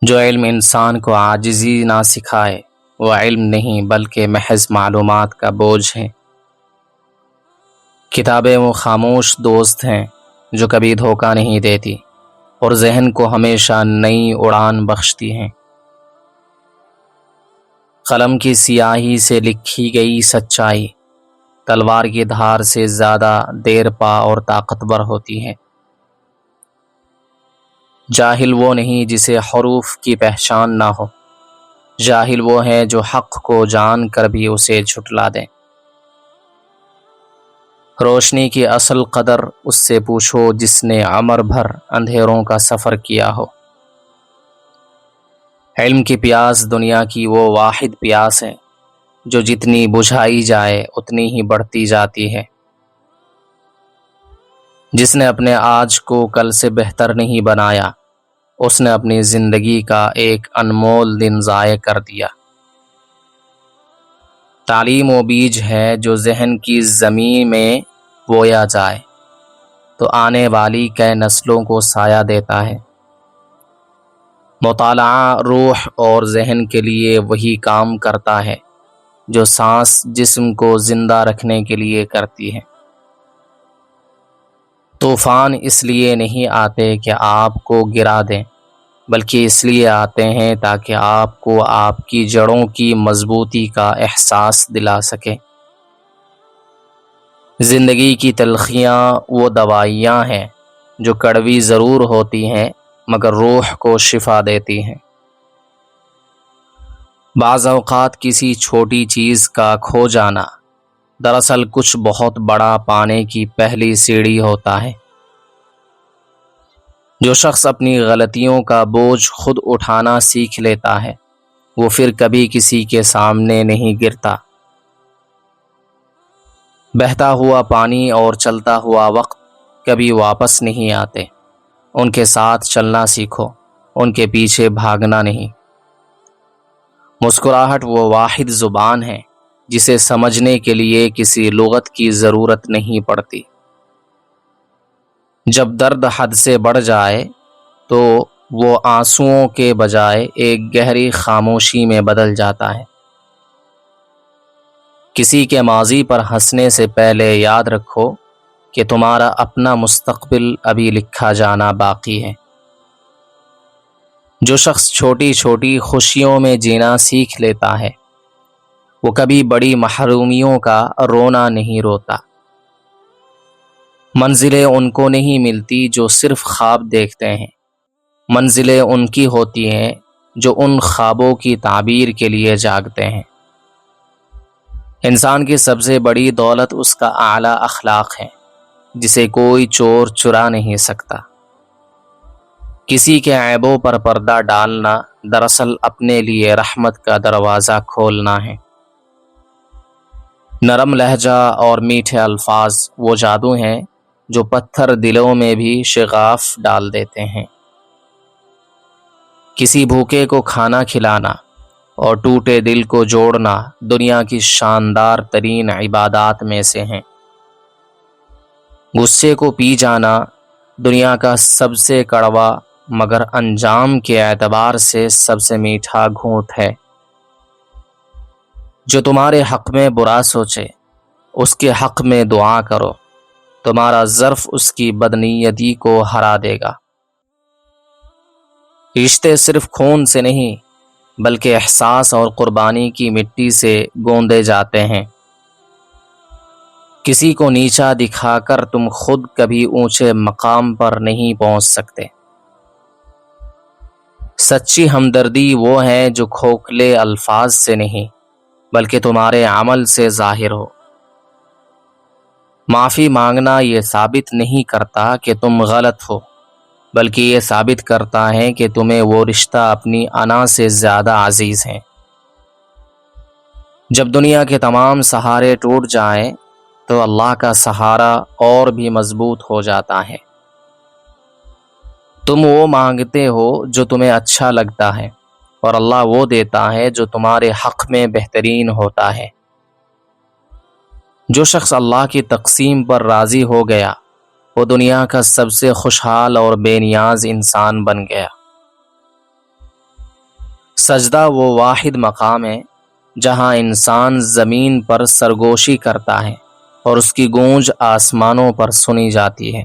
جو علم انسان کو عاجزی نہ سکھائے وہ علم نہیں بلکہ محض معلومات کا بوجھ ہے۔ کتابیں وہ خاموش دوست ہیں جو کبھی دھوکہ نہیں دیتی اور ذہن کو ہمیشہ نئی اڑان بخشتی ہیں۔ قلم کی سیاہی سے لکھی گئی سچائی تلوار کی دھار سے زیادہ دیر پا اور طاقتور ہوتی ہے۔ جاہل وہ نہیں جسے حروف کی پہچان نہ ہو، جاہل وہ ہے جو حق کو جان کر بھی اسے جھٹلا دے۔ روشنی کی اصل قدر اس سے پوچھو جس نے عمر بھر اندھیروں کا سفر کیا ہو۔ علم کی پیاس دنیا کی وہ واحد پیاس ہے جو جتنی بجھائی جائے اتنی ہی بڑھتی جاتی ہے۔ جس نے اپنے آج کو کل سے بہتر نہیں بنایا اس نے اپنی زندگی کا ایک انمول دن ضائع کر دیا۔ تعلیم وہ بیج ہے جو ذہن کی زمین میں بویا جائے تو آنے والی کئی نسلوں کو سایہ دیتا ہے۔ مطالعہ روح اور ذہن کے لیے وہی کام کرتا ہے جو سانس جسم کو زندہ رکھنے کے لیے کرتی ہے۔ طوفان اس لیے نہیں آتے کہ آپ کو گرا دیں بلکہ اس لیے آتے ہیں تاکہ آپ کو آپ کی جڑوں کی مضبوطی کا احساس دلا سکے۔ زندگی کی تلخیاں وہ دوائیاں ہیں جو کڑوی ضرور ہوتی ہیں مگر روح کو شفا دیتی ہیں۔ بعض اوقات کسی چھوٹی چیز کا کھو جانا دراصل کچھ بہت بڑا پانے کی پہلی سیڑھی ہوتا ہے۔ جو شخص اپنی غلطیوں کا بوجھ خود اٹھانا سیکھ لیتا ہے وہ پھر کبھی کسی کے سامنے نہیں گرتا۔ بہتا ہوا پانی اور چلتا ہوا وقت کبھی واپس نہیں آتے، ان کے ساتھ چلنا سیکھو، ان کے پیچھے بھاگنا نہیں۔ مسکراہٹ وہ واحد زبان ہے جسے سمجھنے کے لیے کسی لغت کی ضرورت نہیں پڑتی۔ جب درد حد سے بڑھ جائے تو وہ آنسوؤں کے بجائے ایک گہری خاموشی میں بدل جاتا ہے۔ کسی کے ماضی پر ہنسنے سے پہلے یاد رکھو کہ تمہارا اپنا مستقبل ابھی لکھا جانا باقی ہے۔ جو شخص چھوٹی چھوٹی خوشیوں میں جینا سیکھ لیتا ہے وہ کبھی بڑی محرومیوں کا رونا نہیں روتا۔ منزلیں ان کو نہیں ملتی جو صرف خواب دیکھتے ہیں، منزلیں ان کی ہوتی ہیں جو ان خوابوں کی تعبیر کے لیے جاگتے ہیں۔ انسان کی سب سے بڑی دولت اس کا اعلیٰ اخلاق ہے جسے کوئی چور چرا نہیں سکتا۔ کسی کے عیبوں پر پردہ ڈالنا دراصل اپنے لیے رحمت کا دروازہ کھولنا ہے۔ نرم لہجہ اور میٹھے الفاظ وہ جادو ہیں جو پتھر دلوں میں بھی شغاف ڈال دیتے ہیں۔ کسی بھوکے کو کھانا کھلانا اور ٹوٹے دل کو جوڑنا دنیا کی شاندار ترین عبادات میں سے ہیں۔ غصے کو پی جانا دنیا کا سب سے کڑوا مگر انجام کے اعتبار سے سب سے میٹھا گھونٹ ہے۔ جو تمہارے حق میں برا سوچے اس کے حق میں دعا کرو، تمہارا ظرف اس کی بدنیتی کو ہرا دے گا۔ رشتے صرف خون سے نہیں بلکہ احساس اور قربانی کی مٹی سے گوندے جاتے ہیں۔ کسی کو نیچا دکھا کر تم خود کبھی اونچے مقام پر نہیں پہنچ سکتے۔ سچی ہمدردی وہ ہے جو کھوکھلے الفاظ سے نہیں بلکہ تمہارے عمل سے ظاہر ہو۔ معافی مانگنا یہ ثابت نہیں کرتا کہ تم غلط ہو بلکہ یہ ثابت کرتا ہے کہ تمہیں وہ رشتہ اپنی انا سے زیادہ عزیز ہے۔ جب دنیا کے تمام سہارے ٹوٹ جائیں تو اللہ کا سہارا اور بھی مضبوط ہو جاتا ہے۔ تم وہ مانگتے ہو جو تمہیں اچھا لگتا ہے اور اللہ وہ دیتا ہے جو تمہارے حق میں بہترین ہوتا ہے۔ جو شخص اللہ کی تقسیم پر راضی ہو گیا وہ دنیا کا سب سے خوشحال اور بے نیاز انسان بن گیا۔ سجدہ وہ واحد مقام ہے جہاں انسان زمین پر سرگوشی کرتا ہے اور اس کی گونج آسمانوں پر سنی جاتی ہے۔